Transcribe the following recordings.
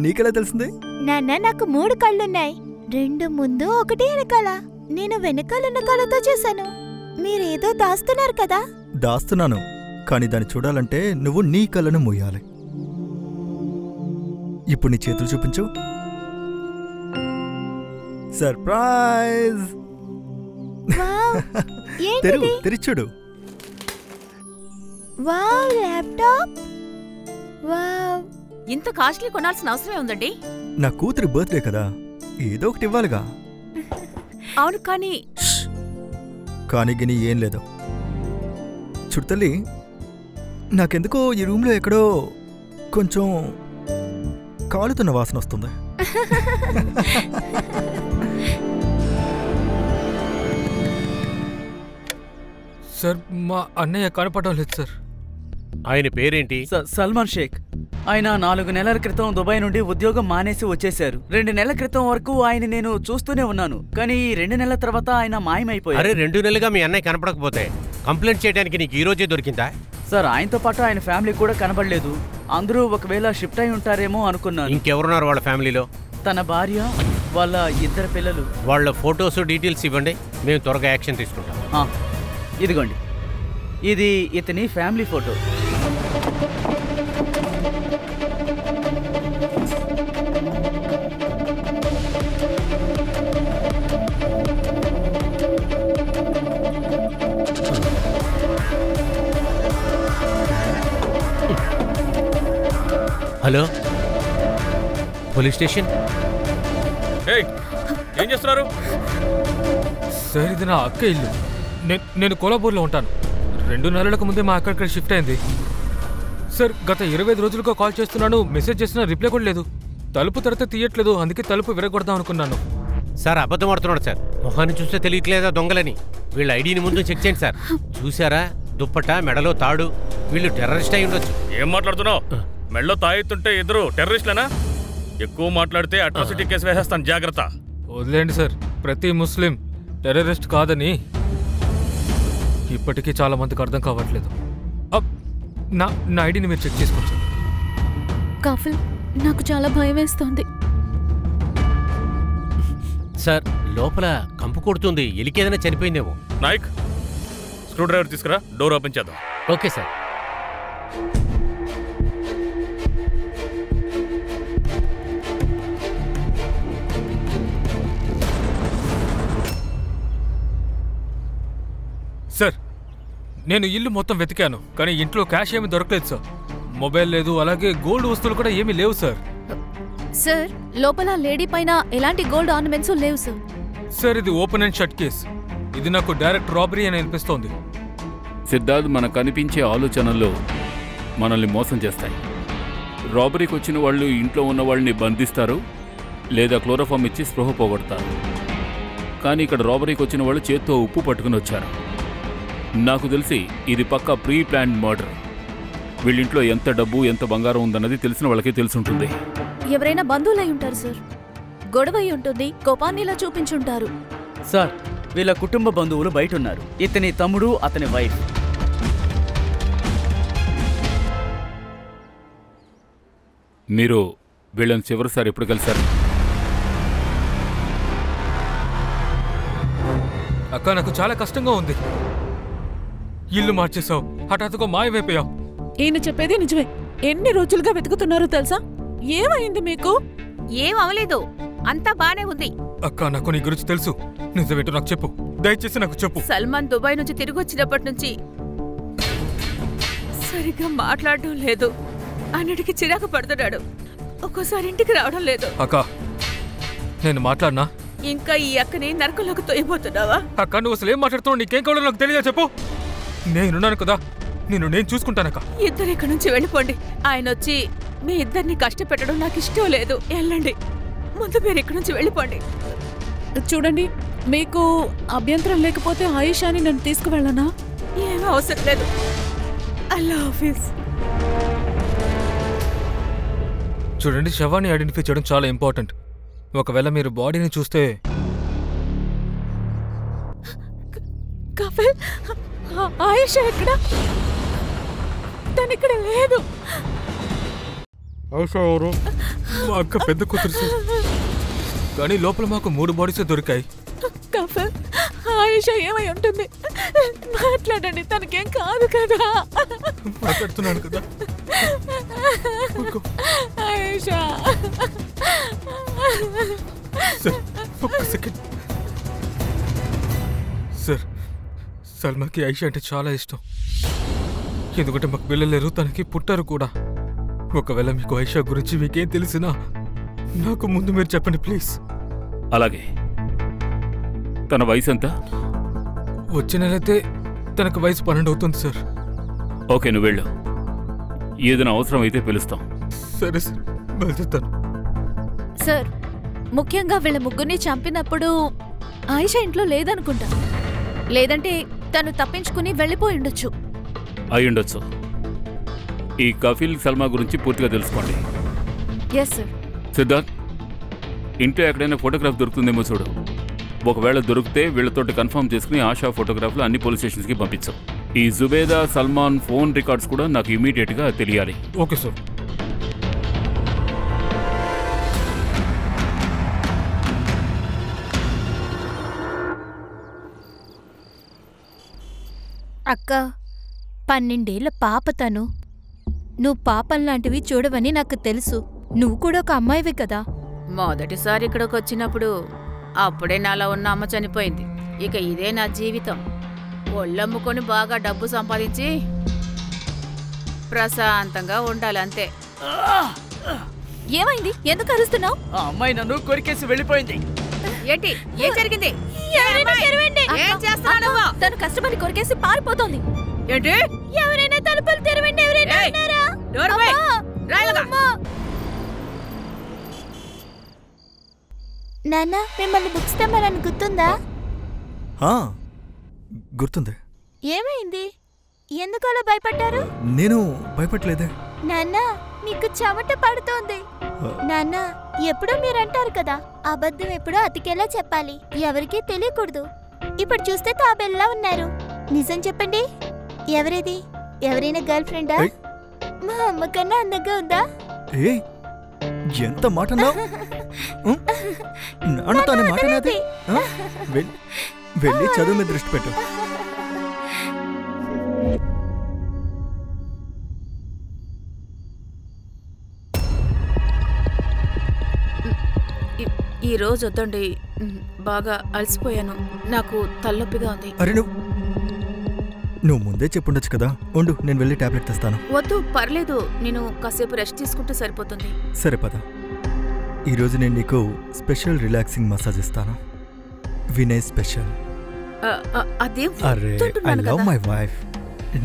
నీకెలా తెలిసింది? నాన్న నాకు 3 కళ్ళున్నాయి, 2 ముందు 1 వెనకాల. నేను వెనకాలన్న కళ్ళతో చూశాను. మీరేదో దాస్తున్నారు కదా? దాస్తున్నాను, కానీ దాన్ని చూడాలంటే నువ్వు నీ కళ్ళను మూయాలి. ఇప్పుడు నీ చేతులు చూపించు. సర్ప్రైజ్! తెరిచుడు. Wow, laptop! వావ్, ఇంత కాస్ట్లీ కొనాల్సిన అవసరమే ఉందండి? నా కూతురి బర్త్డే కదా, ఏదో ఒకటి ఇవ్వాలిగా. అవును, కానీ కానీ గిని ఏం లేదు. చూడు తల్లి, నాకెందుకో ఈ రూమ్లో ఎక్కడో కొంచెం కాలుతున్న వాసన వస్తుంది. సార్, మా అన్నయ్య కనపడడం లేదు సార్. ఆయన పేరేంటి? సల్మాన్ షేక్. ఆయన 4 నెలల క్రితం దుబాయ్ నుండి ఉద్యోగం మానేసి వచ్చేశారు. 2 నెలల క్రితం వరకు ఆయన నేను చూస్తూనే ఉన్నాను, కానీ 2 నెలల తర్వాత ఆయన మాయమైపోయారు. అరే, 2 నెలలుగా మీ అన్నయ్య కనపడకపోతే కంప్లైంట్ చేయడానికి నీకు ఈ రోజే దొరికిందా? సార్, ఆయనతో పాటు ఆయన ఫ్యామిలీ కూడా కనబడలేదు. అందరూ ఒకవేళ షిఫ్ట్ అయి ఉంటారేమో అనుకున్నాను. ఇంకెవరున్నారు వాళ్ళ ఫ్యామిలీలో? తన భార్య, వాళ్ళ 2 పిల్లలు. వాళ్ళ ఫొటోస్ డీటెయిల్స్ ఇవ్వండి, మేము త్వరగా యాక్షన్ తీసుకుంటాం. ఇదిగోండి, ఇది ఇతని family photo. Hello, police station. ఏం చేస్తున్నారు సార్? ఇది నా అక్క ఇల్లు. నేను కోలాపూర్లో ఉంటాను. 2 నెలలకు ముందే మా అక్క ఇక్కడ షిఫ్ట్ అయింది సార్. గత 25 రోజులుగా కాల్ చేస్తున్నాను, మెసేజ్ చేసినా రిప్లై కూడా లేదు. తలుపు తడితే తీయట్లేదు, అందుకే తలుపు విరగొడదాం అనుకున్నాను. సార్, అబద్ధం ఆడుతున్నాడు సార్. మొహాన్ని చూస్తే తెలియట్లేదా దొంగలని? వీళ్ళ ఐడిని ముందు చెక్ చేయండి సార్. చూసారా, దుప్పట, మెడలో తాడు. వీళ్ళు టెర్రరిస్ట్ అయి ఉండొచ్చు. ఏం మాట్లాడుతున్నావు? మెడలో తాయెత్తుంటే ఎదురు టెర్రరిస్ట్లేనా? ఎక్కువ మాట్లాడితే అట్రాసిటీ కేసు వేసేస్తాను, జాగ్రత్త. వదిలేండి సార్, ప్రతి ముస్లిం టెర్రరిస్ట్ కాదని ఇప్పటికీ చాలా మందికి అర్థం కావట్లేదు. నా ఐడిని మీరు చెక్ చేసుకోండి. కాఫిల్, నాకు చాలా భయం వేస్తోంది సార్. లోపల కంపు కొడుతుంది, ఎలికేదైనా చనిపోయిందేమో. నాయక్, స్క్రూ డ్రైవర్ తీసుకురా, డోర్ ఓపెన్ చేద్దాం. Okay sir. సార్, నేను ఇల్లు మొత్తం వెతికాను, కానీ ఇంట్లో క్యాష్ ఏమీ దొరకలేదు సార్. మొబైల్ లేదు, అలాగే గోల్డ్ వస్తువులు కూడా ఏమీ లేవు సార్. సార్, లోపల లేడీ పైన ఎలాంటి గోల్డ్ ఆర్నమెంట్స్ లేవు సార్. సార్, ఇది ఓపెన్ అండ్ షట్ కేస్. ఇది నాకు డైరెక్ట్ రాబరీ అని అనిపిస్తోంది. సిద్ధార్థ్, మనకు కనిపించే ఆలోచనల్లో మనల్ని మోసం చేస్తాయి. రాబరీకి వచ్చిన వాళ్ళు ఇంట్లో ఉన్న వాళ్ళని బంధిస్తారు, లేదా క్లోరోఫామ్ ఇచ్చి స్పృహ పోగొడతారు. కానీ ఇక్కడ రాబరీకి వచ్చిన వాళ్ళు చేత్తో ఉప్పు పట్టుకుని వచ్చారు. నాకు తెలిసి ఇది పక్కా ప్రీ ప్లాన్డ్ మర్డర్. వీళ్ళింట్లో ఎంత డబ్బు, ఎంత బంగారం ఉందన్నది తెలిసిన వాళ్ళకే తెలుసుంటుంది. ఎవరైనా బంధువులై ఉంటారు సార్. గొడవ అయి ఉంటుంది, కోపాన్నిలా చూపించుంటారు. సార్, వీళ్ళ కుటుంబ బంధువులు బయట ఉన్నారు. ఇతని తమ్ముడు, అతని వైఫ్. మీరు వీళ్ళని చివరిసారి ఎప్పుడు కలిశారు? అక్క, నాకు చాలా కష్టంగా ఉంది. ఇల్లు మార్చేసావు, హఠాత్తుగా మాయమైపోయావు. ఈయన చెప్పేది నిజమే. ఎన్ని రోజులుగా వెతుకుతున్నారో తెలుసా? ఏమైంది మీకు? ఏం అవలేదు, అంతా బానే ఉంది. అక్క, నాకు నీ గురించి తెలుసు. నిజమేంటో నాకు చెప్పు, దయచేసి నాకు చెప్పు. సల్మాన్ దుబాయ్ నుంచి తిరిగి వచ్చినప్పటి నుంచి సరిగ్గా మాట్లాడడం లేదు. అన్నిటికీ చిరాకు పడుతున్నాడు. ఒక్కోసారి ఇంటికి రావడం లేదు. అక్క, నేను మాట్లాడినా? ఇంకా ఈ అక్కని నరకంలోకి తోయబోతున్నావా? అక్క, నువ్వు అసలు ఏం మాట్లాడుతున్నావు? నీకేం కావాలో నాకు తెలియదా చెప్పు. నేనున్నాను కదా, నేను చూసుకుంటానక్క. ఇద్దరు ఇక్కడి నుంచి వెళ్ళిపోండి. ఆయన వచ్చి మీ ఇద్దరిని కష్టపెట్టడం నాకు ఇష్టం లేదు. వెళ్ళండి, ముందు మీరు ఇక్కడి నుంచి వెళ్ళిపోండి. చూడండి, మీకు అభ్యంతరం లేకపోతే ఆయిషాని నన్ను తీసుకువెళ్ళనా? ఏమీ అవసరం లేదు. అల్లా హాఫీజ్. చూడండి, శవాన్ని ఐడెంటిఫై చేయడం చాలా ఇంపార్టెంట్. ఒకవేళ మీరు బాడీని చూస్తే. కాఫిల్, ఆయిషా ఎక్కడ? తను ఇక్కడ లేదు. ఆయిషా ఎవరు? మా అక్క పెద్ద కూతురు సార్. కానీ లోపల మాకు 3 బాడీసే దొరికాయి. కఫర్ ఆయిషా ఏమై ఉంటుంది? మాట్లాడండి, తనకేం కాదు కదా. మాట్లాడుతున్నాను కదా. ఆయిషా సార్ ఒక్క సెకండ్ సార్. సల్మాకి ఆయిషా అంటే చాలా ఇష్టం. ఎందుకంటే మాకు పిల్లలు లేరు, తనకి పుట్టారు కూడా. ఒకవేళ మీకు ఆయిషా గురించి మీకేం తెలిసినా నాకు ముందు మీరు చెప్పండి ప్లీజ్. అలాగే. తన వయసు ఎంత? వచ్చే నెలైతే తనకు వయసు 12 అవుతుంది సార్. ఓకే, నువ్వు వెళ్ళు. ఏదైనా అవసరం అయితే పిలుస్తాం. సరే సార్, బయలుదేరుతాను. సార్, ముఖ్యంగా వీళ్ళ ముగ్గురిని చంపినప్పుడు ఆయిషా ఇంట్లో లేదనుకుంటా. లేదంటే తను తప్పించుకుని వెళ్ళిపోయి ఉండొచ్చు. అయ్యుండొచ్చు. ఈ కఫీల్ సల్మా గురించి పూర్తిగా తెలుసుకోండి. Yes sir. సిద్ధార్థ్, ఇంట్లో ఎక్కడైనా ఫోటోగ్రాఫ్ దొరుకుతుందేమో చూడు. ఒకవేళ దొరికితే వీళ్ళతోటి కన్ఫర్మ్ చేసుకుని ఆశా ఫోటోగ్రాఫ్లు అన్ని పోలీస్ స్టేషన్స్కి పంపించాం. ఈ జుబేదా సల్మాన్ ఫోన్ రికార్డ్స్ కూడా నాకు ఇమీడియట్గా తెలియాలి. Okay sir. అక్క, 12 ఏళ్ల పాప తను. నువ్వు పాపంలాంటివి చూడవని నాకు తెలుసు. నువ్వు కూడా ఒక అమ్మాయివే కదా. మొదటిసారి ఇక్కడికి వచ్చినప్పుడు అప్పుడే నాలో ఉన్న అమ్మ చనిపోయింది. ఇక ఇదే నా జీవితం. ఒళ్ళమ్ముకొని బాగా డబ్బు సంపాదించి ప్రశాంతంగా ఉండాలంతే. ఏమైంది? ఎందుకు అరుస్తున్నావు? ఆ అమ్మాయి నన్ను కొరికేసి వెళ్ళిపోయింది. ఏంటి? ఏం జరిగింది? ఏం చేస్తున్నావు? తను కష్టపడి కొరికేసి పారిపోతోంది. ఏంటి? ఎవరైనా తలుపులు తెరవండి. ఎవరైనా ఉన్నారా? నాన్న, మిమ్మల్ని బుక్స్ తెమ్మని గుర్తుందా? గుర్తుంది. ఏమైంది? ఎందుకు అలా భయపడ్డారు? నేను భయపడలేదే. నాన్న, మీకు చెమట పడుతోంది. నాన్న, ఎప్పుడూ మీరంటారు కదా, అబద్ధం ఎప్పుడూ అతికేలా చెప్పాలి, ఎవరికీ తెలియకూడదు. ఇప్పుడు చూస్తే తాబెల్లా ఉన్నారు. నిజం చెప్పండి, ఎవరిది? ఎవరైనా గర్ల్ ఫ్రెండా? మా అమ్మ కన్నా అందంగా ఉందా? ఎంత మాట నాన్నతోనే మాటనేది. వెళ్ళి చదువు మీద దృష్టి పెట్టు. ఈ రోజు వద్దండి, బాగా అలసిపోయాను. నాకు తలనొప్పిగా ఉంది. అరే నువ్వు ముందే చెప్పుండొచ్చు కదా. ఉండు, నేను వెళ్ళి టాబ్లెట్ తెస్తాను. వద్దు, పర్లేదు. నేను కాసేపు రెస్ట్ తీసుకుంటే సరిపోతుంది. సరే పద. ఈరోజు నేను నీకు స్పెషల్ రిలాక్సింగ్ మసాజ్ ఇస్తాను. వినయ్ స్పెషల్. అదే అరే, ఐ లవ్ మై వైఫ్.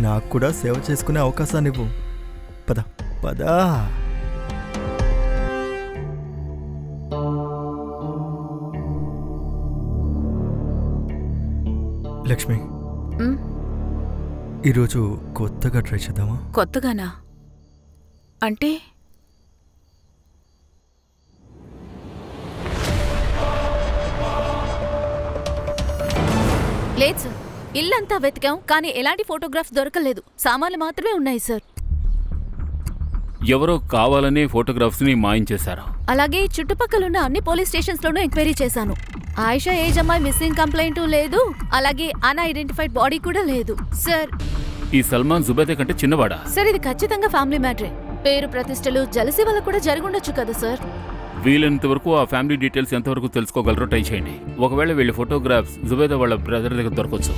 నాకు కూడా సేవ చేసుకునే అవకాశాన్ని ఇవ్వు. పద పదా. లక్ష్మి, ఈరోజు కొత్తగా ట్రై చేద్దామా? కొత్తగానా? అంటే లేదు సార్, ఇల్లంతా వెతికాం కానీ ఎలాంటి ఫోటోగ్రాఫ్స్ దొరకలేదు. సామాన్లు మాత్రమే ఉన్నాయి సార్. ఎవరో కావాలనే ఫోటోగ్రాఫ్స్ ని మాయించేశారు. అలాగే చుట్టుపక్కలున్న అన్ని పోలీస్ స్టేషన్స్ లోనూ ఎంక్వైరీ చేశాను. ఆయిషా ఏజ్ అమ్మాయి మిస్సింగ్ కంప్లైంట్ లేదు, అలాగే అన్ఐడెంటిఫైడ్ బాడీ కూడా లేదు సార్. ఈ సల్మాన్ జుబేదా కంటే చిన్నవాడా? సార్, ఇది ఖచ్చితంగా ఫ్యామిలీ మ్యాటరే. పేరు ప్రతిష్టలు జలసి వల్ల కూడా జరుగుండొచ్చు కదా సార్. వీలైనంత వరకు ఆ ఫ్యామిలీ డీటెయిల్స్ ఎంతవరకు తెలుసుకోగలరో ట్రై చేయండి. ఒకవేళ వీళ్ళ ఫోటోగ్రాఫ్స్ జుబేదా వాళ్ళ బ్రదర్ దగ్గర దొరకవచ్చు.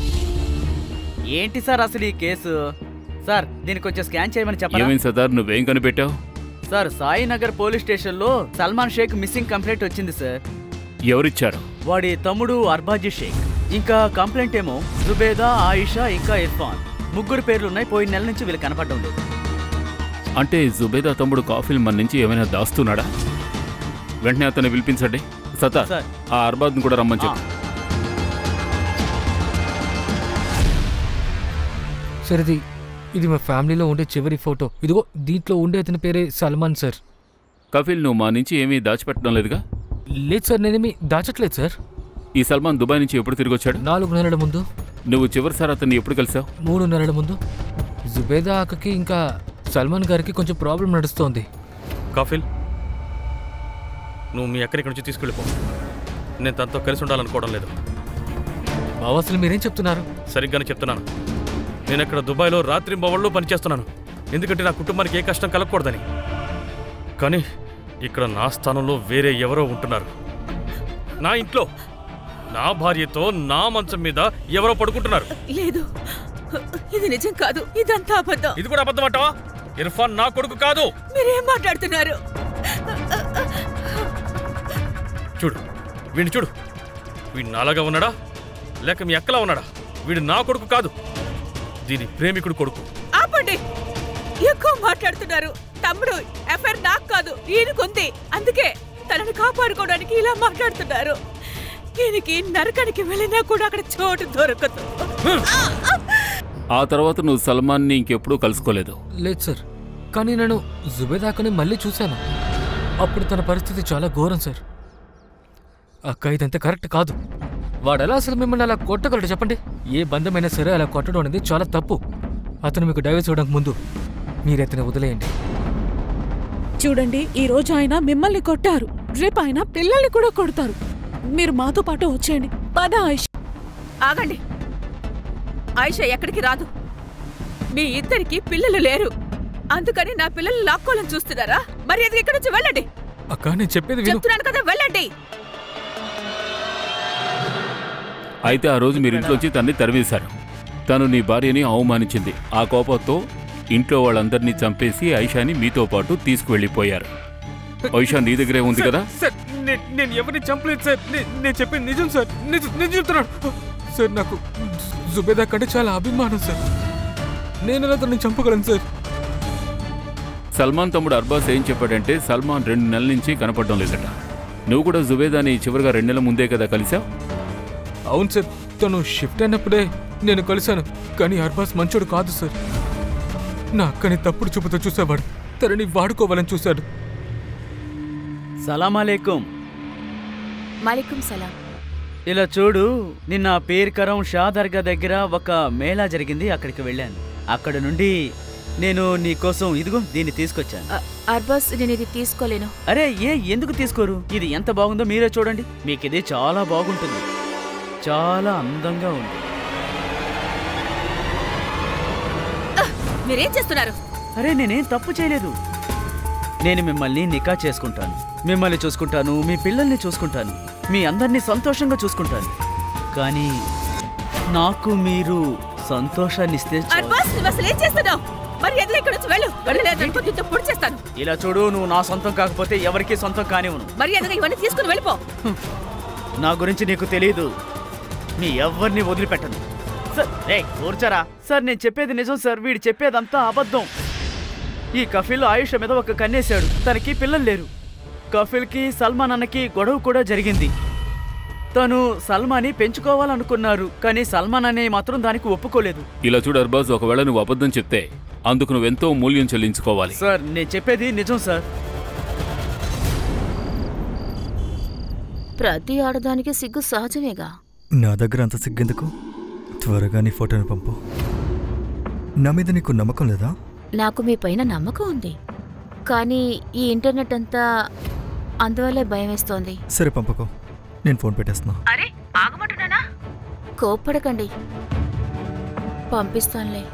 ఏంటి సార్ అసలు ఈ కేసు? సార్, దీన్ని కొంచెం స్కాన్ చేయమని చెప్పండి. ఏమైంది సదార్, నువ్వేం కనిపెట్టావు? సార్, సాయినగర్ పోలీస్ స్టేషన్లో సల్మాన్ షేక్ మిస్సింగ్ కంప్లైంట్ వచ్చింది సార్. ఎవరిచ్చారు? వాడి తమ్ముడు అర్బాజీ షేక్. ఇంకా కంప్లైంట్ ఏమో జుబేదా, ఆయిషా ఇంకా ఇర్ఫాన్. ముగ్గురు పేర్లున్నాయి. పోయిన నెల నుంచి వీళ్ళు కనపడడం లేదు. అంటే జుబేదా తమ్ముడు కాఫీలు మన నుంచి ఏమైనా దాస్తున్నాడా? వెంటనే అతన్ని పిలిపించండి. సతార్, ఆ అర్బాద్ని కూడా రమ్మని చెప్పు. సరే, ఇది మా ఫ్యామిలీలో ఉండే చివరి ఫోటో. ఇదిగో దీంట్లో ఉండే అతని పేరే సల్మాన్ సార్. కఫీల్, నువ్వు మా నుంచి ఏమీ దాచిపెట్టడం లేదుగా? లేదు సార్, నేనేమీ దాచట్లేదు సార్. ఈ సల్మాన్ దుబాయ్ నుంచి ఎప్పుడు తిరిగి వచ్చాడు? 4 నెలల ముందు. నువ్వు చివరిసారి అతన్ని ఎప్పుడు కలిసావు? 3 నెలల ముందు. జుబేదా అక్కకి ఇంకా సల్మాన్ గారికి కొంచెం ప్రాబ్లం నడుస్తోంది. కాఫిల్, నువ్వు మీ అక్కడి నుంచి తీసుకెళ్ళిపో. నేను తనతో కలిసి ఉండాలనుకోవడం లేదు. బావ అసలు మీరేం చెప్తున్నారు? సరిగ్గానే చెప్తున్నాను. నేను ఇక్కడ దుబాయ్లో రాత్రింబవళ్ళు పనిచేస్తున్నాను, ఎందుకంటే నా కుటుంబానికి ఏ కష్టం కలగకూడదని. కానీ ఇక్కడ నా స్థానంలో వేరే ఎవరో ఉంటున్నారు. నా ఇంట్లో నా భార్యతో నా మంచం మీద ఎవరో పడుకుంటున్నారు. లేదు, ఇది నిజం కాదు, ఇదంతా అబద్ధం. ఇది కూడా అబద్ధం అంటావా? ఇర్ఫాన్ నా కొడుకు కాదు. మీరేం మాట్లాడుతున్నారు? చూడు, వీడిని చూడు. వీడు నాలాగా ఉన్నాడా లేక మీ అక్కలా ఉన్నాడా? వీడు నా కొడుకు కాదు, దీని ప్రేమికుడు కొడుకు. ఆపండి, ఎక్కువ మాట్లాడుతున్నారు. తమ్ముడు ఎఫ్ఐఆర్ నాకు కాదు, ఈయనకుంది. అందుకే తనని కాపాడుకోవడానికి ఇలా మాట్లాడుతున్నారు. ఈయనకి నరకానికి వెళ్ళినా కూడా అక్కడ చోటు దొరకదు. ఆ తర్వాత నువ్వు సల్మాన్ని ఇంకెప్పుడూ కలుసుకోలేదు? లేదు సార్, కానీ నేను జుబేదాకని మళ్ళీ చూశాను. అప్పుడు తన పరిస్థితి చాలా ఘోరం సార్. అక్క, ఇదంతా కరెక్ట్ కాదు. వాడెలా అసలు మిమ్మల్ని అలా కొట్టగలడు చెప్పండి? ఏ బంధమైనా సరే అలా కొట్టడం అనేది చాలా తప్పు. అతను మీకు డైవర్స్ ఇవ్వడానికి ముందు మీరు అతను వదిలేయండి. చూడండి, ఈ రోజు ఆయన మిమ్మల్ని కొట్టారు, రేపు ఆయన పిల్లల్ని కూడా కొడతారు. మీరు మాతో పాటు వచ్చేయండి. పద ఆయిషా. ఆగండి, ఆయిషా ఎక్కడికి రాదు. మీ ఇద్దరికి పిల్లలు లేరు, అందుకని నా పిల్లలు లాక్కోవాలని చూస్తున్నారా? మరి అది ఇక్కడి నుంచి వెళ్ళండి. అక్క, నేను చెప్పేది విను. చెప్తున్నాను కదా, వెళ్ళండి. అయితే ఆ రోజు మీరు ఇంట్లోంచి తన్ని తరివేశారు. తను నీ భార్యని అవమానించింది. ఆ కోపంతో ఇంట్లో వాళ్ళందరినీ చంపేసి ఐషాని మీతో పాటు తీసుకువెళ్ళిపోయారు. ఐషా నీ దగ్గరే ఉంది కదా? సార్, నేను ఎవరిని చంపలేదు సార్. నేను చెప్పింది నిజం సార్. నేను చెప్తున్నాను సార్. నాకు జుబేదా కంటే చాలా అభిమానం సార్. నేను ఎలా తనని చంపగలను సార్? సల్మాన్ తమ్ముడు అర్బాస్ ఏం చెప్పాడంటే సల్మాన్ 2 నెలల నుంచి కనపడడం లేదట. నువ్వు కూడా జుబేదాని చివరిగా 2 నెలల ముందే కదా కలిసావు? అవును సార్, తను షిఫ్ట్ అయినప్పుడే నేను కలిశాను. కానీ అర్బాస్ మంచోడు కాదు సార్. నా అక్కని తప్పుడు చూపుతో చూసేవాడు, తనని వాడుకోవాలని చూశాడు. సలాం అలైకుం. మాలికుం సలాం. ఇలా చూడు, నిన్న పేర్కరం షా దర్గా దగ్గర ఒక మేళా జరిగింది, అక్కడికి వెళ్ళాను. అక్కడ నుండి నేను నీకోసం ఇదిగో దీన్ని తీసుకొచ్చాను. అర్బాస్, నేను ఇది తీసుకోలేను. అరే ఎందుకు తీసుకోరు? ఇది ఎంత బాగుందో మీరే చూడండి. మీకు ఇది చాలా బాగుంటుంది, చాలా అందంగా ఉంది. మీరేం చేస్తున్నారు? అరే నేనేం తప్పు చేయలేదు. నేను మిమ్మల్ని నికా చేసుకుంటాను, మిమ్మల్ని చూసుకుంటాను, మీ పిల్లల్ని చూసుకుంటాను, మీ అందరినీ సంతోషంగా చూసుకుంటాను. కానీ నాకు మీరు సంతోషాన్ని ఇస్తే ఇలా చూడు, నువ్వు నా సొంతం కాకపోతే ఎవరికి సొంతం కానివ్వను. ఇవన్నీ తీసుకుని వెళ్ళిపో. నా గురించి నీకు తెలియదు, మీ ఎవరిని వదిలిపెట్టను. సార్, కూర్చారా సార్? నేను చెప్పేది నిజం సార్, వీడు చెప్పేదంతా అబద్ధం. ఈ కఫిల్ ఆయుష మీద ఒక కన్నేశాడు, తనకి పిల్లలు లేరు. కఫిల్కి సల్మాన్ అన్నకి గొడవ కూడా జరిగింది. తను సల్మాన్ని పెంచుకోవాలనుకున్నారు, కానీ సల్మాన్ అనే మాత్రం దానికి ఒప్పుకోలేదు. ఇలా చూడు అర్బాజ్, ఒకవేళ నువ్వు అబద్ధం చెప్తే అందుకు నువ్వెంతో మూల్యం చెల్లించుకోవాలి. సార్, నేను చెప్పేది నిజం సార్. ప్రతి ఆడదానికి సిగ్గు సహజమేగా. నా దగ్గర అంత సిగ్గెందుకు? త్వరగా నీ ఫోటోని పంపు. నా మీద నీకు నమ్మకం లేదా? నాకు మీ పైన నమ్మకం ఉంది, కానీ ఈ ఇంటర్నెట్ అంతా అందువల్లే భయం వేస్తోంది. సరే పంపకో, నేను ఫోన్ పెట్టేస్తున్నా. అరే ఆగమంటున్నానా? కోప్పడకండి, పంపిస్తానులే.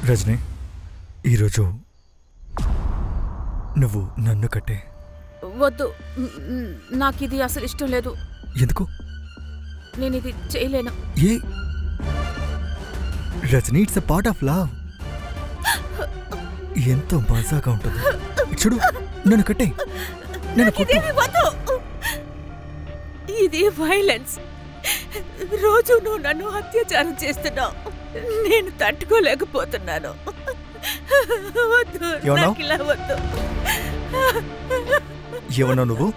రజనీ, ఈరోజు నువ్వు నన్ను కట్టే. వద్దు, నాకు ఇది అసలు ఇష్టం లేదు. ఎందుకు? నేను ఇది చేయలేను. ఏ Rajni, it's a part of love. ఎంతో మజాగా ఉంటుంది. చూడు, నన్ను కట్టే. ఇది వైలెన్స్. రోజు నువ్వు నన్ను అత్యాచారం చేస్తున్నావు, నేను తట్టుకోలేకపోతున్నాను. వద్దు, ఏమన్నావ్? నాకు ఇలా వద్దు. ఏమన్నావు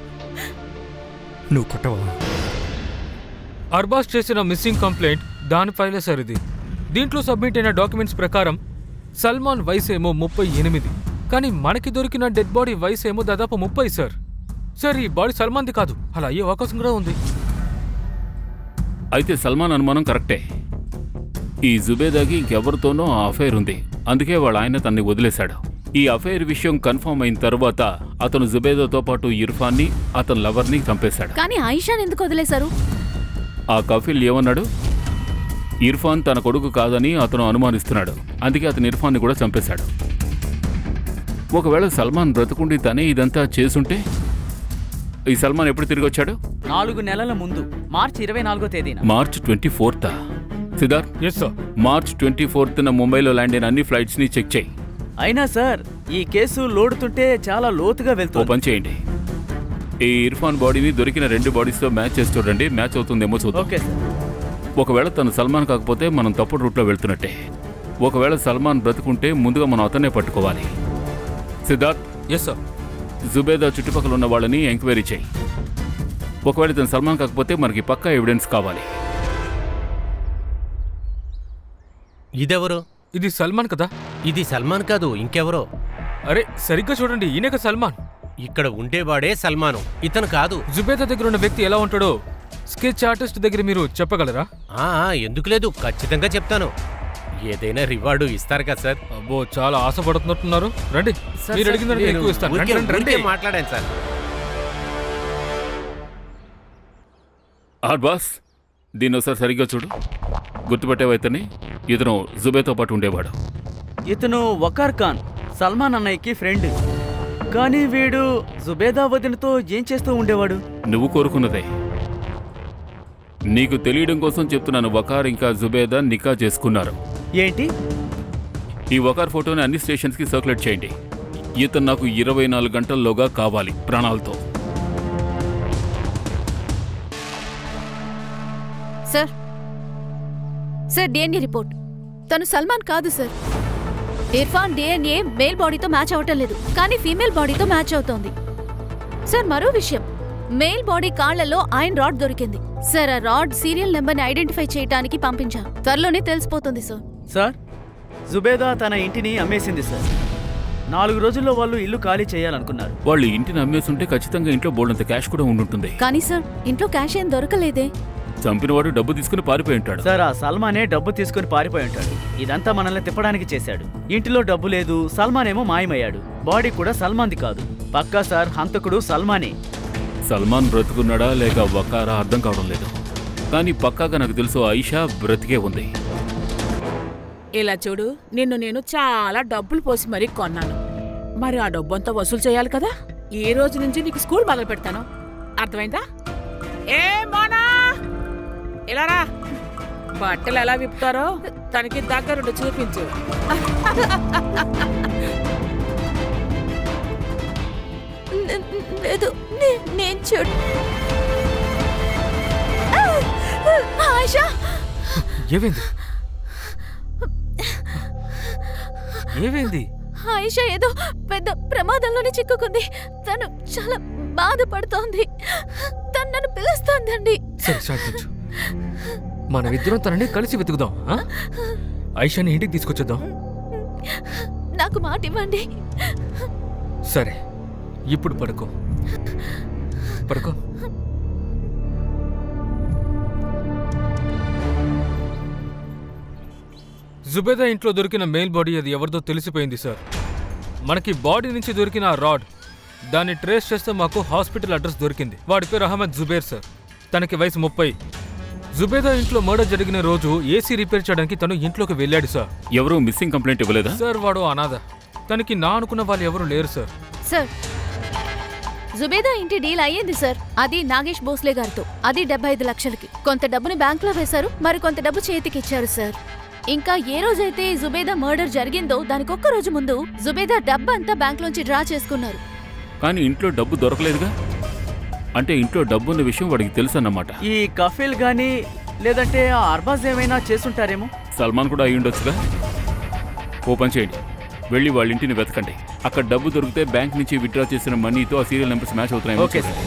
నువ్వు కొట్టవా? అర్బాజ్ చేసిన మిస్సింగ్ కంప్లైంట్ దాని ఫైలే సార్ ఇది. దీంట్లో సబ్మిట్ అయిన డాక్యుమెంట్స్ ప్రకారం సల్మాన్ వయసేమో 38, కానీ మనకి దొరికిన డెడ్ బాడీ వయసేమో దాదాపు 30 సార్. సార్ ఈ బాడీ సల్మాన్ది కాదు, అలా అయ్యే అవకాశం కూడా ఉంది. అయితే సల్మాన్ అనుమానం కరెక్టే. ఈ జుబేదాకి ఇంకెవరితోనో ఆ అఫైర్ ఉంది, అందుకే వాళ్ళ ఆయన తన్ని వదిలేశాడు. ఈ అఫైర్ విషయం కన్ఫర్మ్ అయిన తర్వాత అతను జుబేదాతో పాటు ఇర్ఫాన్ని, అతని లవర్ని చంపేశాడు. కానీ ఆయిషాని ఎందుకు వదిలేశారు? ఆ కఫీల్ ఏమన్నాడు? ఇర్ఫాన్ తన కొడుకు కాదని అతను అనుమానిస్తున్నాడు, అందుకే అతను ఇర్ఫాన్ని కూడా చంపేశాడు. ఒకవేళ సల్మాన్ బ్రతుకుండి తనే ఇదంతా చేసుంటే ఈ సల్మాన్ ఎప్పుడు తిరిగి వచ్చాడు? 4 నెలల ముందు మార్చి 24వ తేదీన. March 24th. Siddharth, March 24th ముంబైలో ల్యాండ్ అయిన అన్ని ఫ్లైట్స్ ని చెక్ చేయి. అయినా సార్ ఈ కేసు లోడుతుంటే చాలా లోతుగా వెళ్తుంది. ఓ పని చేయండి, ఈ ఇర్ఫాన్ బాడీని దొరికిన 2 బాడీస్తో మ్యాచ్ చేసి చూడండి, మ్యాచ్ అవుతుందేమో చూద్దాం. Okay sir. ఒకవేళ తను సల్మాన్ కాకపోతే మనం తప్పుడు రూట్లో వెళ్తున్నట్టే. ఒకవేళ సల్మాన్ బ్రతుకుంటే ముందుగా మనం అతనే పట్టుకోవాలి. Siddharth, yes sir. జుబేదా చుట్టుపక్కల ఉన్న వాళ్ళని ఎంక్వైరీ చేయి. ఒకవేళ తను సల్మాన్ కాకపోతే మనకి పక్కా ఎవిడెన్స్ కావాలి. ఇదెవరు? ఇది సల్మాన్ కదా? ఇది సల్మాన్ కాదు, ఇంకెవరో. అరే సరిగ్గా చూడండి, ఈయనక సల్మాన్. ఇక్కడ ఉండేవాడే సల్మాను, ఇతను కాదు. జుబేదా దగ్గర ఉన్న వ్యక్తి ఎలా ఉంటాడో స్కెచ్ ఆర్టిస్ట్ దగ్గర మీరు చెప్పగలరా? ఎందుకు లేదు, ఖచ్చితంగా చెప్తాను. ఏదైనా రివార్డు ఇస్తారు కదా సార్. అబ్బో, చాలా ఆశపడుతున్నట్టున్నారు. రండి, మీరు అడిగిన దానికి ఎక్కువ ఇస్తాను. రండి. మాట్లాడాను సార్. బాస్, దీన్ని ఒకసారి సరిగ్గా చూడు. గుర్తుపట్టేవైతేనే ఇతను జుబేతో పాటు ఉండేవాడు. ఇతను వకార్ ఖాన్, సల్మాన్ అన్నయ్యకి ఫ్రెండ్. కానీ వీడు జుబేదా వదినతో ఏం చేస్తూ ఉండేవాడు? నువ్వు కోరుకున్నదే. నీకు తెలియడం కోసం చెప్తున్నాను, వకార్ ఇంకా జుబేదా నికా చేసుకున్నారు. ఏంటి? ఈ వకార్ ఫోటోని అన్ని స్టేషన్స్కి సర్క్యులేట్ చేయండి. ఇతను నాకు 24 గంటల్లోగా కావాలి, ప్రాణాలతో. Sir, sir DNA report. తను సల్మాన్ కాదు సార్. ఇర్ఫాన్ డిఎన్ఏ మేల్ బాడీతో మ్యాచ్ అవటం లేదు, కానీ ఫీమేల్ బాడీతో మ్యాచ్ అవుతోంది. సార్ మరో విషయం, మేల్ బాడీ కాళ్లలో ఐరన్ రాడ్ దొరికింది. సార్ ఆ రాడ్ సీరియల్ నెంబర్ని ఐడెంటిఫై చేయడానికి పంపించాం. త్వరలోనే తెలిసిపోతుంది సార్. సార్, జుబేదా తన ఇంటిని అమ్మేసింది సార్. 4 రోజుల్లో వాళ్ళు ఇల్లు ఖాళీ చేయాలనుకున్నారు. వాళ్ళు ఇంటిని అమ్మేస్తుంటే ఖచ్చితంగా ఇంట్లో బోల్డంత క్యాష్ కూడా ఉండుంటుంది. కానీ సార్ ఇంట్లో క్యాష్ ఏం దొరకలేదే. చంపినవాడు డబ్బు తీసుకుని పారిపోయి ఉంటాడు. సార్ ఆ సల్మానే డబ్బు తీసుకుని పారిపోయి ఉంటాడు. ఇదంతా మనల్ని తిప్పడానికి చేశాడు. ఇంటిలో డబ్బు లేదు, సల్మాన్ ఏమో మాయమయ్యాడు. బాడీ కూడా సల్మాన్ది కాదు. పక్కా సార్, హంతకుడు సల్మానే. సల్మాన్ బ్రతుకున్నాడా లేక వకారా అర్థం కావడం లేదు, కానీ పక్కాగా నాకు తెలుసు ఆయిషా బ్రతికే ఉంది. ఇలా చూడు, నిన్ను నేను చాలా డబ్బులు పోసి మరీ కొన్నాను. మరి ఆ డబ్బంతా వసూలు చేయాలి కదా. ఈ రోజు నుంచి నీకు స్కూల్ మొదలు పెడతాను, అర్థమైందా? ఏ మోనా, ఇలా రా. బట్టలు ఎలా విప్పుతారో తనకి దగ్గరుండి చూపించు. లేదు, నేను చూడు. ఆయిషా, ఏమైంది? ఏమైంది? ఆయిషా ఏదో పెద్ద ప్రమాదంలోనే చిక్కుకుంది. తను చాలా బాధపడుతోంది. తను నన్ను పిలుస్తోందండి. సరే శాంతించు, మనమిద్దరం తనని కలిసి వెతుకుదాం. ఆయిషాని ఇంటికి తీసుకొచ్చేద్దాం. నాకు మాట ఇవ్వండి. సరే, ఇప్పుడు పడుకో. పడుకో. జుబేదా ఇంట్లో దొరికిన మెయిల్ బాడీ అది ఎవరిదో తెలిసిపోయింది సార్. మనకి బాడీ నుంచి దొరికిన రాడ్, దాన్ని ట్రేస్ చేస్తే మాకు హాస్పిటల్ అడ్రస్ దొరికింది. వాడి పేరు అహ్మద్ జుబేర్ సార్. తనకి వయసు 30. జుబేదా ఇంట్లో మర్డర్ జరిగిన రోజు ఏసీ రిపేర్ చేయడానికి తను ఇంట్లోకి వెళ్ళాడు సార్. ఎవరూ మిస్సింగ్ కంప్లైంట్ ఇవ్వలేదా సార్? వాడు అనాథ. తనకి నా అనుకున్న వాళ్ళు ఎవరు లేరు సార్. సార్, జుబేదా ఇంటి డీల్ అయ్యింది సార్. అది నాగేష్ భోస్లే గారితో. అది 75 లక్షలకి. కొంత డబ్బుని బ్యాంకులో వేశారు, మరి కొంత డబ్బు చేతికి ఇచ్చారు సార్. ఇంకా ఏ రోజైతే జుబేదా మర్డర్ జరిగిందో దానికి ఒక్క రోజు ముందు జుబేదా డబ్బంతా బ్యాంకులోంచి డ్రా చేసుకున్నారు. కానీ ఇంట్లో డబ్బు దొరకలేదుగా. అంటే ఇంట్లో డబ్బున్న విషయం వాడికి తెలుసు అన్నమాట. ఈ కఫీల్ గానీ లేదంటే ఆ అర్బాజ్ ఏమైనా చేసుంటారేమో. సల్మాన్ కూడా అయి ఉండొచ్చుగా. ఓ పని చేయండి, వెళ్ళి వాళ్ళ ఇంటిని వెతకండి. అక్కడ డబ్బు దొరికితే బ్యాంక్ నుంచి విత్డ్రా చేసిన మనీతో ఆ సీరియల్ నెంబర్స్ మ్యాచ్ అవుతున్నాయి. Okay sir.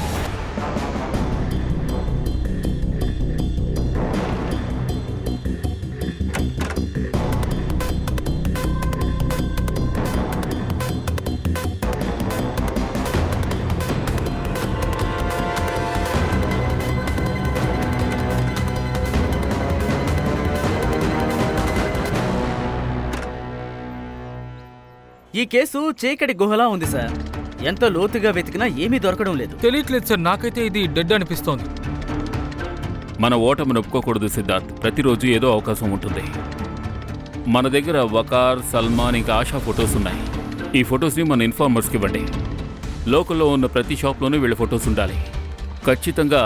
ఈ కేసు చీకటి గుహలా ఉంది సార్. ఎంత లోతుగా వెతికినా ఏమీ దొరకడం లేదు. తెలియట్లేదు సార్, నాకైతే ఇది డెడ్ అనిపిస్తోంది. మన ఓటమిని ఒప్పుకోకూడదు సిద్ధార్థ్. ప్రతిరోజు ఏదో అవకాశం ఉంటుంది. మన దగ్గర వకార్, సల్మాన్ ఇంకా ఆశా ఫొటోస్ ఉన్నాయి. ఈ ఫొటోస్ని మన ఇన్ఫార్మర్స్కి ఇవ్వండి. లోకల్లో ఉన్న ప్రతి షాప్లోనూ వీళ్ళ ఫొటోస్ ఉండాలి. ఖచ్చితంగా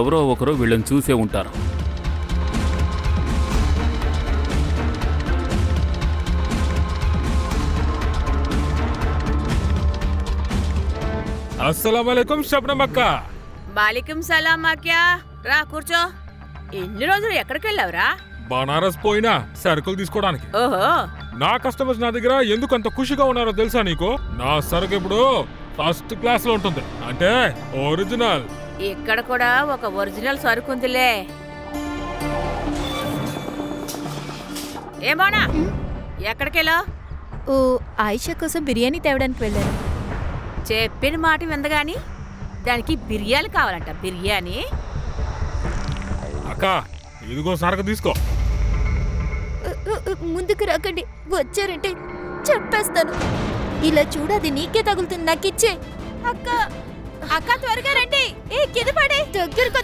ఎవరో ఒకరో వీళ్ళని చూసే ఉంటారు. అస్సలాముఅలైకుం శబ్నమ్ అక్క. వాలేకుం సలాం అక్యా. రా కూర్చో. ఎన్ని రోజులు ఎక్కడికి వెళ్ళావురా? బనారస్ పోయినా సరుకులు తీసుకోవడానికి. ఓహో, నా కస్టమర్స్ నా దగ్గర ఎందుకు అంత ఖుషిగా ఉన్నారో తెలుసా నీకు? నా సరుకు ఇప్పుడు ఫస్ట్ క్లాస్ లో ఉంటుంది, అంటే ఒరిజినల్. ఇక్కడ కూడా ఒక ఒరిజినల్ సరుకు ఉందిలే. ఏమోనా ఎక్కడికి వెళ్ళావు? ఓ ఆయిషా కోసం బిర్యానీ తేవడానికి వెళ్ళాను. చెప్పిన మాట విందగాని దానికి బిర్యానీ కావాలంట. బిర్యానీ అక్క, ఇదిగో సరుకు తీసుకో. ముందుకు రాకండి, వచ్చారంటే చెప్పేస్తాను. ఇలా చూడది నీకే తగులుతుంది, నాకిచ్చే. అక్క అక్క త్వరగా రండి. ఏ కింద పడే. దగ్గరకు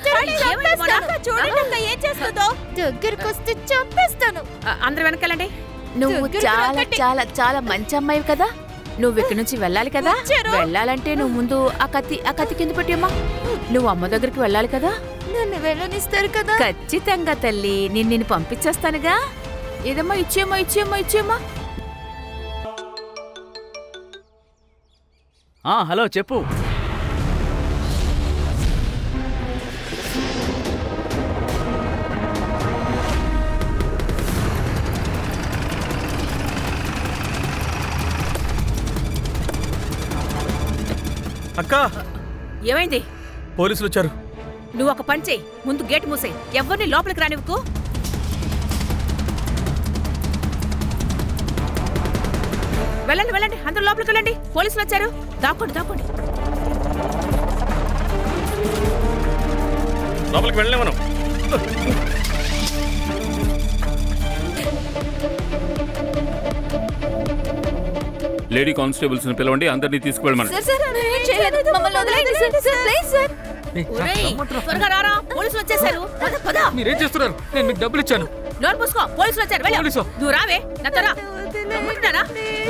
చూడండి ఏం చేస్తుందో. దగ్గరకు వస్తే చంపేస్తాను. అందరూ వెనకాలండి. నువ్వు చాలా చాలా చాలా మంచి అమ్మాయి కదా. నువ్వు ఇక్కడి నుంచి వెళ్ళాలి కదా. వెళ్ళాలంటే నువ్వు ముందు ఆ కత్తి కింద పెట్టమ్మా. నువ్వు అమ్మ దగ్గరికి వెళ్ళాలి కదా. నన్ను వెళ్ళనిస్తారు కదా. ఖచ్చితంగా తల్లి, నిన్ను పంపించేస్తానుగా. ఏదమ్మా ఇచ్చేమ్మా ఇచ్చేమ్మా ఇచ్చేమ్మా. హలో చెప్పు. అక్క, ఏమైంది? పోలీసులు వచ్చారు. నువ్వు ఒక పని చెయ్యి, ముందు గేట్ మూసేయి. ఎవరిని లోపలికి రానివ్వకు. వెళ్ళండి వెళ్ళండి, అందరూ లోపలికి వెళ్ళండి. పోలీసులు వచ్చారు. దాక్కోండి దాక్కోండి. లోపలికి వెళ్ళలే మనం. లేడీ కానిస్టేబుల్స్ ని పిలవండి, అందరినీ తీసుకువెళ్ళమని. త్వరగా రారా, పోలీసులు వచ్చేసారు. మీరేం చేస్తున్నారు? నేను మీకు డబ్బులు ఇచ్చాను. నోరు మూసుకో, పోలీసులు వచ్చారు. నువ్వు రావే నత్తరా.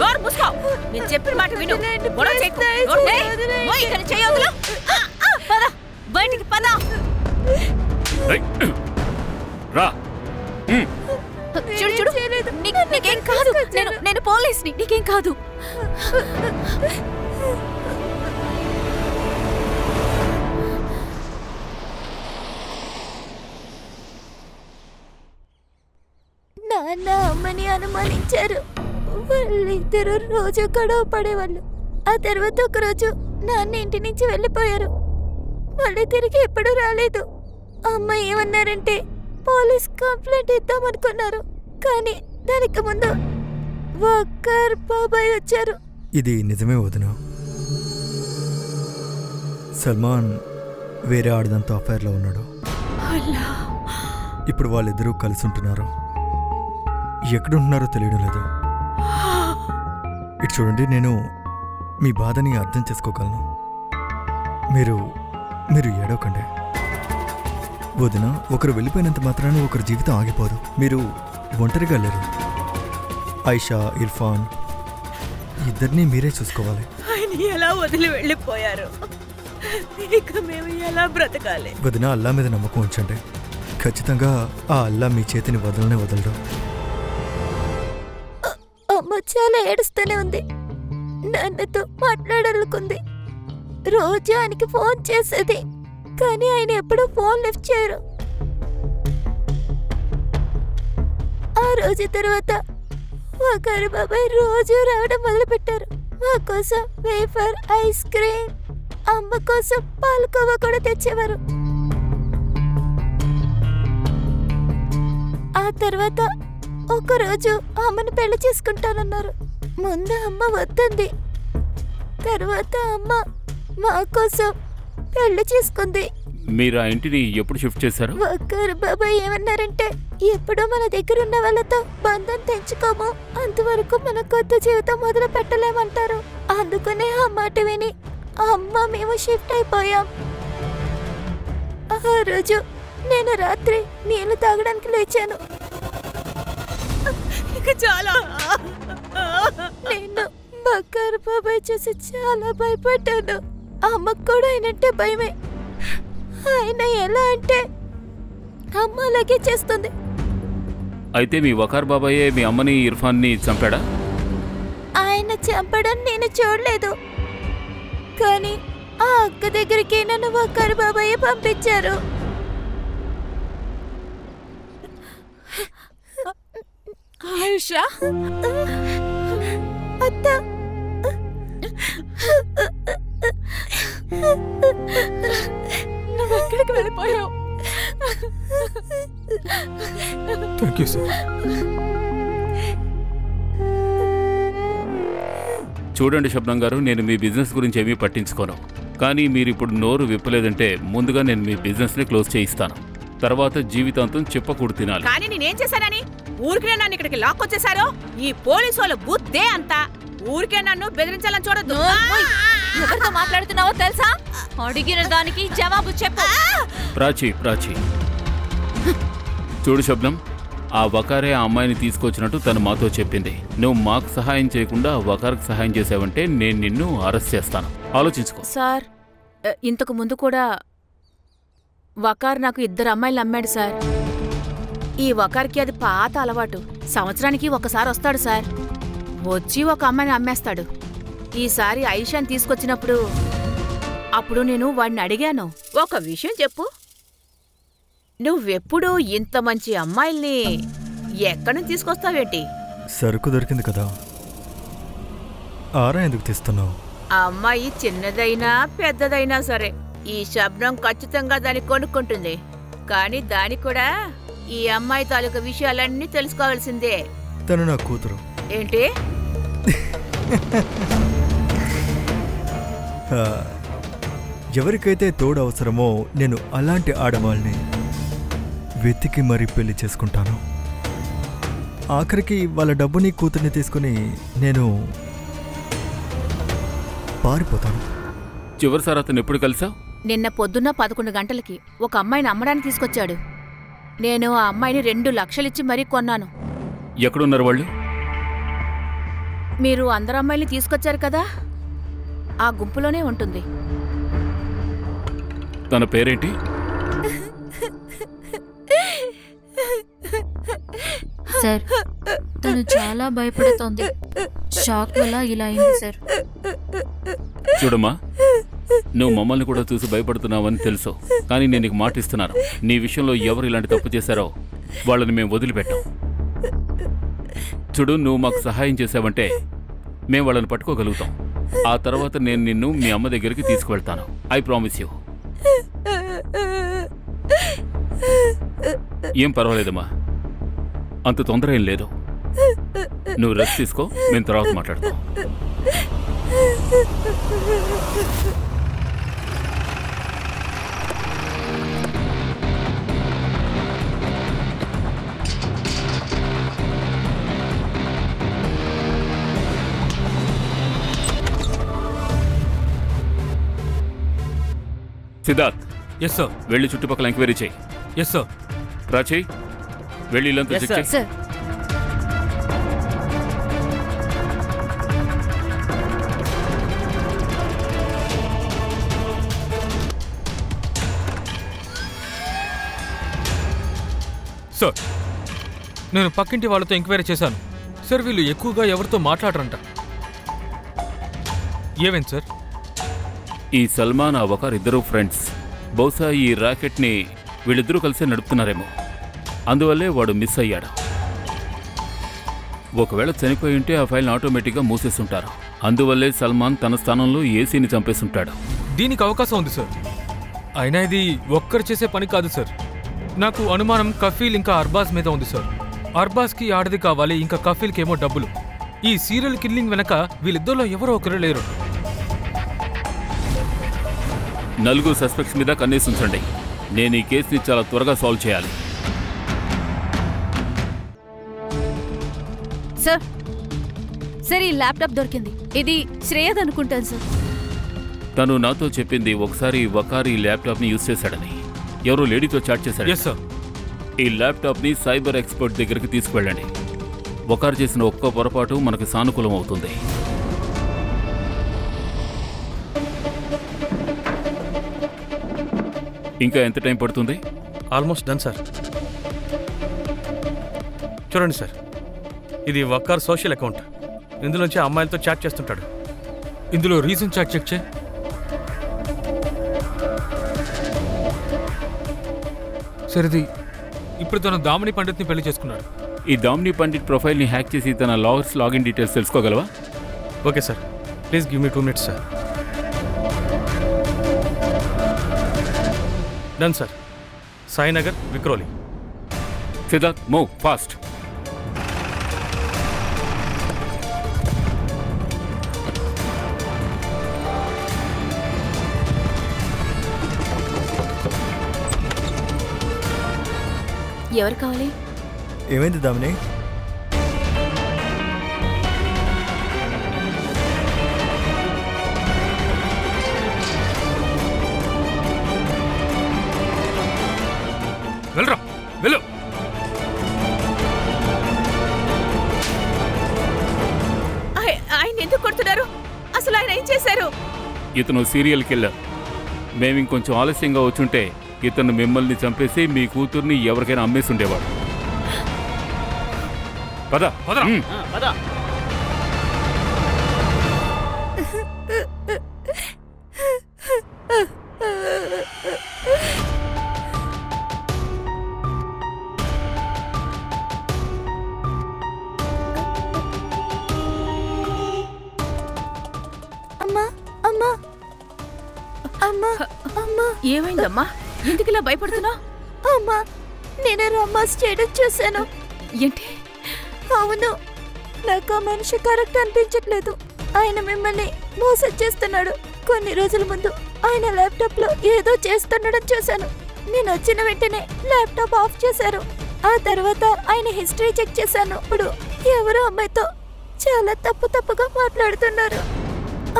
నోరు మూసుకో. నేను చెప్పిన మాట విను. గొడవ చేయకు. బయటికి పద. రా. చూడు చూడు, నీకేం కాదు. నేను పోలీస్ని, నీకేం కాదు. నాన్న అమ్మని అనుమానించారు. వాళ్ళిద్దరూ రోజు గొడవ పడేవాళ్ళు. ఆ తర్వాత ఒకరోజు నాన్న ఇంటి నుంచి వెళ్ళిపోయారు. మళ్ళీ తిరిగి ఎప్పుడూ రాలేదు. అమ్మ ఏమన్నారంటే పోలీస్ కంప్లైంట్ ఇద్దామనుకున్నారు. కానీ దానికి ముందు వక్కర్ బాబాయ్ వచ్చారు. ఇది నిజమే వదిన. సల్మాన్ వేరే ఆడదంతో అఫైర్లో ఉన్నాడు. ఇప్పుడు వాళ్ళిద్దరూ కలిసి ఉంటున్నారు. ఎక్కడుంటున్నారో తెలియడం లేదు. ఇటు చూడండి, నేను మీ బాధని అర్థం చేసుకోగలను. మీరు ఏడవకండి వదిన. ఒకరు వెళ్ళిపోయినంత మాత్రాన ఒకరి జీవితం ఆగిపోదు. మీరు ఒంటరిగా లేరు. ఐషా, ఇర్ఫాన్ ఇద్దరినీ మీరే చూసుకోవాలి. ఆయన ఎలా వదిలి వెళ్ళిపోయారు? ఇక మేము ఎలా బ్రతకాలి? వదిన, అల్లా మీద నమ్మకం ఉంచండి. ఖచ్చితంగా ఆ అల్లా మీ చేతిని వదలడు. అమ్మ చాలా ఏడుస్తూనే ఉంది. నాన్నతో మాట్లాడాలనుకుంది. రోజు ఆయనకి ఫోన్ చేసేది, కానీ ఆయన ఎప్పుడూ ఫోన్ లిఫ్ట్ చేయరు. ఆ రోజు తర్వాత వకారు బాబాయ్ రోజు రావడం మొదలుపెట్టారు. మా కోసం వేఫర్, ఐస్ క్రీమ్, అమ్మ కోసం పాలకోవా కూడా తెచ్చేవారు. ఆ తర్వాత ఒకరోజు అమ్మని పెళ్లి చేసుకుంటానన్నారు. ముందు అమ్మ వద్దంది, తర్వాత అమ్మ మా కోసం పెళ్లి చేసుకుంది. మీరు ఆ ఇంటిని ఎప్పుడు షిఫ్ట్ చేశారు? వకారు బాబాయ్ ఏమన్నారంటే, ఎప్పుడూ మన దగ్గర ఉన్న వాళ్ళతో బంధం తెంచుకోము, అంతవరకు మన కొత్త జీవితం మొదలు పెట్టలేమంటారు. అందుకనే ఆ మాట విని అమ్మ మేము షిఫ్ట్ అయిపోయాం. ఆ రోజు నేను రాత్రి నీళ్లు తాగడానికి లేచాను. చాలా నేను వకారు బాబాయ్ చూసి చాలా భయపడ్డాను. అమ్మకు కూడా ఆయనంటే భయమే. ఆయన ఎలా అంటే అమ్మ అలాగే చేస్తుంది. అయితే మీ వకార్ బాబాయే మీ అమ్మని ఇర్ఫాన్ని చంపాడా? ఆయన చంపడం నేను చూడలేదు, కానీ ఆ అక్క దగ్గరికి నన్ను వకారు బాబాయ్ పంపించారు. ఆయుషా, అత్త, నువ్వు ఎక్కడికి వెళ్ళిపోయావు? Thank you sir. చూడండి శబ్నం గారు, నేను మీ బిజినెస్ గురించి ఏమీ పట్టించుకోను. కానీ మీరు ఇప్పుడు నోరు విప్పలేదంటే ముందుగా నేను మీ బిజినెస్ని క్లోజ్ చేయిస్తాను. తర్వాత జీవితాంతం చెప్పకూడదు తినాలి. కానీ నేనేం చేశానని ఊరికే నన్ను ఇక్కడికి లాక్కొచ్చేశారో? ఈ పోలీసు వాళ్ళ బుద్ధే అంతా. ఊరికే నన్ను బెదిరించాలని చూడద్దు. ఎవరితో మాట్లాడుతున్నావో తెలుసా? అడిగిన దానికి జవాబు చెప్పు. ప్రాచి చూడు శబ్నం, ఆ వకారే ఆ అమ్మాయిని తీసుకొచ్చినట్టు తను మాతో చెప్పింది. నువ్వు మాకు సహాయం చేయకుండా వకార్కి సహాయం చేసావంటే నేను నిన్ను అరెస్ట్ చేస్తాను. ఆలోచించుకో. సార్, ఇంతకు ముందు కూడా వకార్ నాకు 2 అమ్మాయిలు అమ్మాడు సార్. ఈ వకార్కి అది పాత అలవాటు. సంవత్సరానికి ఒకసారి వస్తాడు సార్, వచ్చి ఒక అమ్మాయిని అమ్మేస్తాడు. ఈసారి ఐషాని తీసుకొచ్చినప్పుడు అప్పుడు నేను వాడిని అడిగాను, ఒక విషయం చెప్పు, నువ్వెప్పుడు ఇంత మంచి అమ్మాయిల్ని ఎక్కడి నుంచి తీసుకొస్తావేంటి? సరుకు దొరికింది కదా, ఆరా ఎందుకు తీస్తున్నావు? ఆ అమ్మాయి చిన్నదైనా పెద్దదైనా సరే ఈ శబ్దం ఖచ్చితంగా దాన్ని కొనుక్కుంటుంది. కానీ దాని కూడా ఈ అమ్మాయి తాలూకా విషయాలన్నీ తెలుసుకోవాల్సిందే. తను నా కూతురు. ఏంటి? ఎవరికైతే తోడు అవసరమో నేను అలాంటి ఆడవాళ్ళని వెతికి మరీ పెళ్లి చేసుకుంటాను. ఆఖరికి వాళ్ళ డబ్బుని కూతుర్ని తీసుకుని నేను పారిపోతాను. చివరిసారి అతను ఎప్పుడు కలిసావు? నిన్న పొద్దున్న 11 గంటలకి ఒక అమ్మాయిని అమ్మడానికి తీసుకొచ్చాడు. నేను ఆ అమ్మాయిని 2 లక్షలిచ్చి మరీ కొన్నాను. ఎక్కడున్నారు వాళ్ళు? మీరు అందరు అమ్మాయిల్ని తీసుకొచ్చారు కదా, ఆ గుంపులోనే ఉంటుంది. తన పేరేంటి? సార్, తను చాలా భయపడుతోంది. షాక్ వల్ల ఇలా అయింది సార్. చూడమ్మా, నువ్వు మమ్మల్ని కూడా చూసి భయపడుతున్నావని తెలుసు. కానీ నేను నీకు మాట ఇస్తున్నాను, నీ విషయంలో ఎవరు ఇలాంటి తప్పు చేశారో వాళ్ళని మేము వదిలిపెట్టాం. చూడు, నువ్వు మాకు సహాయం చేసావంటే మేము వాళ్ళని పట్టుకోగలుగుతాం. ఆ తర్వాత నేను నిన్ను మీ అమ్మ దగ్గరికి తీసుకువెళ్తాను. I promise you. ఏం పర్వాలేదమ్మా, అంత తొందర ఏం లేదు. నువ్వు రెస్ట్ తీసుకో, మేము తర్వాత మాట్లాడతాం. Siddharth, yes sir. వెళ్ళి చుట్టుపక్కల ఎంక్వైరీ చేయి. Yes sir. ప్రాచి, వెళ్ళి ఇల్లంతా చెక్ చేయి. సార్, సార్, నేను పక్కింటి వాళ్ళతో ఎంక్వైరీ చేశాను సార్. వీళ్ళు ఎక్కువగా ఎవరితో మాట్లాడరంట. ఏమేంటి సార్? ఈ సల్మాన్, ఆ వకార్ ఇద్దరు ఫ్రెండ్స్. బహుశా ఈ ర్యాకెట్ని వీళ్ళిద్దరూ కలిసి నడుపుతున్నారేమో, అందువల్లే వాడు మిస్ అయ్యాడు. ఒకవేళ చనిపోయి ఉంటే ఆ ఫైల్ని ఆటోమేటిక్గా మూసేస్తుంటారు. అందువల్లే సల్మాన్ తన స్థానంలో ఏసీని చంపేస్తుంటాడు. దీనికి అవకాశం ఉంది సార్. అయినా ఇది ఒక్కరు చేసే పని కాదు సార్. నాకు అనుమానం కఫీల్ ఇంకా అర్బాజ్ మీద ఉంది సార్. అర్బాజ్కి ఆడది కావాలి, ఇంకా కఫీల్కి ఏమో డబ్బులు. ఈ సీరియల్ కిల్లింగ్ వెనక వీళ్ళిద్దరిలో ఎవరో ఒకరు లేరు. 4 సస్పెక్ట్స్ మీద కన్నేసి ఉంచండి. నేను ఈ కేసుని చాలా త్వరగా సాల్వ్ చేయాలి. సార్ సార్, ఈ ల్యాప్టాప్ దొరికింది. ఇది శ్రేయద్ అనుకుంటాను సార్. తను నాతో చెప్పింది ఒకసారి వకార్ ఈ ల్యాప్టాప్ని యూజ్ చేశాడని. ఎవరో లేడీతో చాట్ చేశాడు. Yes sir. ఈ ల్యాప్టాప్ని సైబర్ ఎక్స్పర్ట్ దగ్గరికి తీసుకువెళ్ళండి. వకార్ చేసిన ఒక్క పొరపాటు మనకు సానుకూలం అవుతుంది. ఇంకా ఎంత టైం పడుతుంది? Almost done sir. చూడండి సార్, ఇది వకార్ సోషల్ అకౌంట్. ఇందులోంచి అమ్మాయిలతో చాట్ చేస్తుంటాడు. ఇందులో రీసెంట్ చాట్ చెక్ చేయి. సరిది ఇప్పుడు తను దామిని పండిత్ని పెళ్లి చేసుకున్నాడు. ఈ దామిని పండిట్ ప్రొఫైల్ని హ్యాక్ చేసి తన లాగిన్ డీటెయిల్స్ తెలుసుకోగలవా? Okay sir, please give me 2 minutes sir. Done sir. Sainagar, Vikhroli. Siddharth, move fast. ఎవరు కావాలి? ఏమైంది దామిని? వెళ్ళరా, వెళ్ళు. ఆయన ఎందుకు కొడుతున్నారు? అసలు ఆయన ఏం చేశారు? ఇతను సీరియల్ కిల్లర్. మేము ఇంకొంచెం ఆలస్యంగా వచ్చుంటే ఇతను మిమ్మల్ని చంపేసి మీ కూతుర్ని ఎవరికైనా అమ్మేసి ఉండేవాడు. పద పద. అమ్మా అమ్మా అమ్మా అమ్మా, ఏమైందమ్మా? ఎందుకు ఇలా భయపడుతున్నావు? అమ్మా, నేను రొమాన్స్ చేయడం చూశాను. ఏంటి? అవును, నాకు ఆ మనిషి కరెక్ట్ అనిపించట్లేదు. ఆయన మిమ్మల్ని మోసం చేస్తున్నాడు. కొన్ని రోజుల ముందు ఆయన ల్యాప్టాప్ లో ఏదో చేస్తుండడం చూశాను. నేను వచ్చిన వెంటనే ల్యాప్టాప్ ఆఫ్ చేశారు. ఆ తర్వాత ఆయన హిస్టరీ చెక్ చేశాను. ఇప్పుడు ఎవరో అమ్మాయితో చాలా తప్పుగా మాట్లాడుతున్నారు.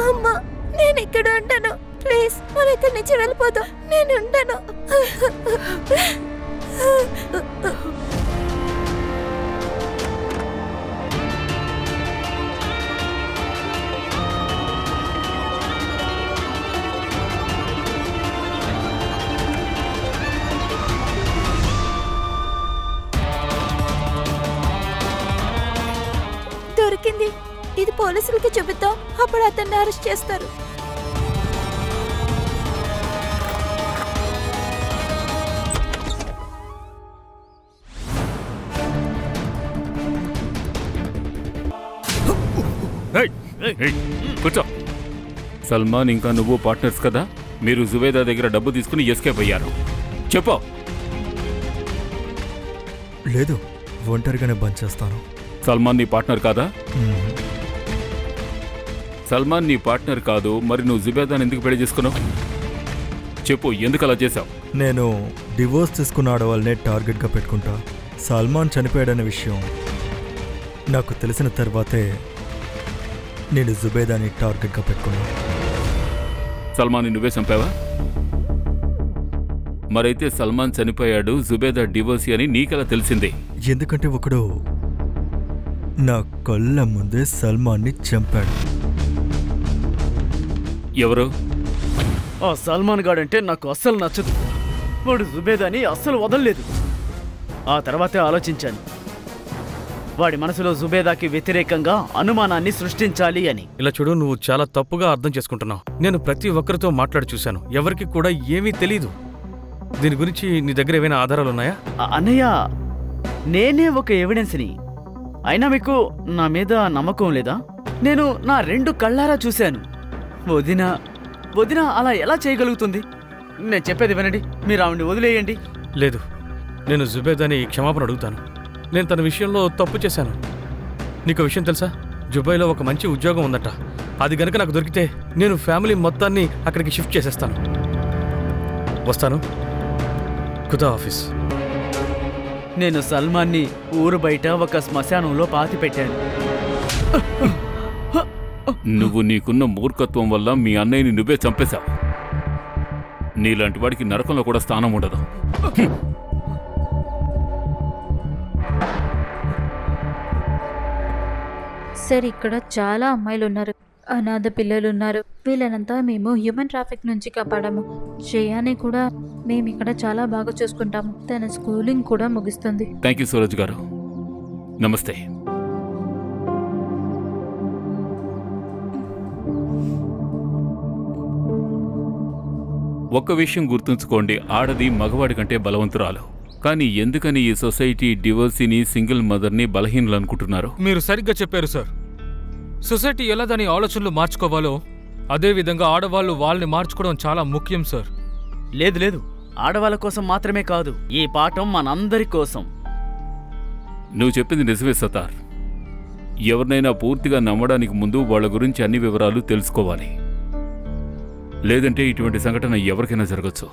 అమ్మా, నేను ఇక్కడ ఉంటాను. ప్లీజ్, మన ఇక్కడి నుంచి వెళ్ళిపోదాం. నేను ఉంటాను. దొరికింది. ఇది పోలీసులకి చూపిద్దాం, అప్పుడు అతన్ని అరెస్ట్ చేస్తారు. కూర్చో. సల్మాన్ ఇంకా నువ్వు పార్ట్నర్స్ కదా? మీరు జుబేదా దగ్గర డబ్బు తీసుకుని ఎస్కేప్ అయ్యారు. చెప్పు. లేదు, ఒంటరిగానే బంద్ చేస్తాను. సల్మాన్ నీ పార్ట్నర్ కాదా? సల్మాన్ నీ పార్ట్నర్ కాదు, మరి నువ్వు జుబేదాని ఎందుకు పెళ్లి చేసుకున్నావు? చెప్పు, ఎందుకు అలా చేశావు? నేను డివోర్స్ తీసుకున్న ఆడవాళ్ళనే టార్గెట్గా పెట్టుకుంటా. సల్మాన్ చనిపోయాడనే విషయం నాకు తెలిసిన తర్వాతే నేను జుబేదాని టార్గెట్గా పెట్టుకున్నా. సల్మాన్ని నువ్వే చంపావా? మరైతే సల్మాన్ చనిపోయాడు, జుబేదా డివోర్సీ అని నీకెలా తెలిసింది? ఎందుకంటే ఒకడు నా కళ్ళ ముందే సల్మాన్ని చంపాడు. ఎవరు? ఆ సల్మాన్ గాడంటే నాకు అస్సలు నచ్చదు. వాడు జుబేదాని అస్సలు వదలలేదు. ఆ తర్వాతే ఆలోచించాను, వాడి మనసులో జుబేదాకి వ్యతిరేకంగా అనుమానాన్ని సృష్టించాలి అని. ఇలా చూడు, నువ్వు చాలా తప్పుగా అర్థం చేసుకుంటున్నావు. నేను ప్రతి ఒక్కరితో మాట్లాడి చూశాను, ఎవరికి కూడా ఏమీ తెలీదు. దీని గురించి నీ దగ్గర ఏమైనా ఆధారాలు ఉన్నాయా? అన్నయ్య, నేనే ఒక ఎవిడెన్స్ని అయినా మీకు నా మీద నమ్మకం లేదా? నేను నా 2 కళ్ళారా చూశాను. వదిన అలా ఎలా చేయగలుగుతుంది? నేను చెప్పేది వినండి, మీరు ఆవిడ్ని వదిలేయండి. లేదు, నేను జుబేదాని క్షమాపణ అడుగుతాను. నేను తన విషయంలో తప్పు చేశాను. నీకు విషయం తెలుసా? దుబాయ్లో ఒక మంచి ఉద్యోగం ఉందట. అది గనుక నాకు దొరికితే నేను ఫ్యామిలీ మొత్తాన్ని అక్కడికి షిఫ్ట్ చేసేస్తాను. వస్తాను. ఖుదా ఆఫీస్. నేను సల్మాన్ని ఊరు బయట ఒక శ్మశానంలో పాతి పెట్టాను. నువ్వు నీకున్న మూర్ఖత్వం వల్ల మీ అన్నయ్యని నువ్వే చంపేశావు. నీలాంటి వాడికి నరకంలో కూడా స్థానం ఉండదు. సార్, ఇక్కడ చాలా అమ్మాయిలు ఉన్నారు, అనాథ పిల్లలు ఉన్నారు. వీళ్ళనంతా మేము హ్యూమన్ ట్రాఫిక్ నుంచి కాపాడాము. శ్రేయాని కూడా మేము ఇక్కడ చాలా బాగా చూసుకుంటాము. తన స్కూలింగ్ కూడా ముగిస్తుంది. థ్యాంక్ యూ సూరజ్ గారు. నమస్తే. ఒక్క విషయం గుర్తుంచుకోండి, ఆడది మగవాడి కంటే బలవంతురాలు. కానీ ఎందుకని ఈ సొసైటీ డివోర్సీని, సింగిల్ మదర్ని బలహీనలు అనుకుంటున్నారు? మీరు సరిగ్గా చెప్పారు సార్. సొసైటీ ఎలా దాని ఆలోచనలు మార్చుకోవాలో అదేవిధంగా ఆడవాళ్ళు వాళ్ళని మార్చుకోవడం చాలా ముఖ్యం సార్. లేదు, ఆడవాళ్ళ కోసం మాత్రమే కాదు, ఈ పాఠం మనందరి కోసం. నువ్వు చెప్పింది నిజమే సతార్. ఎవరినైనా పూర్తిగా నమ్మడానికి ముందు వాళ్ళ గురించి అన్ని వివరాలు తెలుసుకోవాలి. లేదంటే ఇటువంటి సంఘటన ఎవరికైనా జరగచ్చు.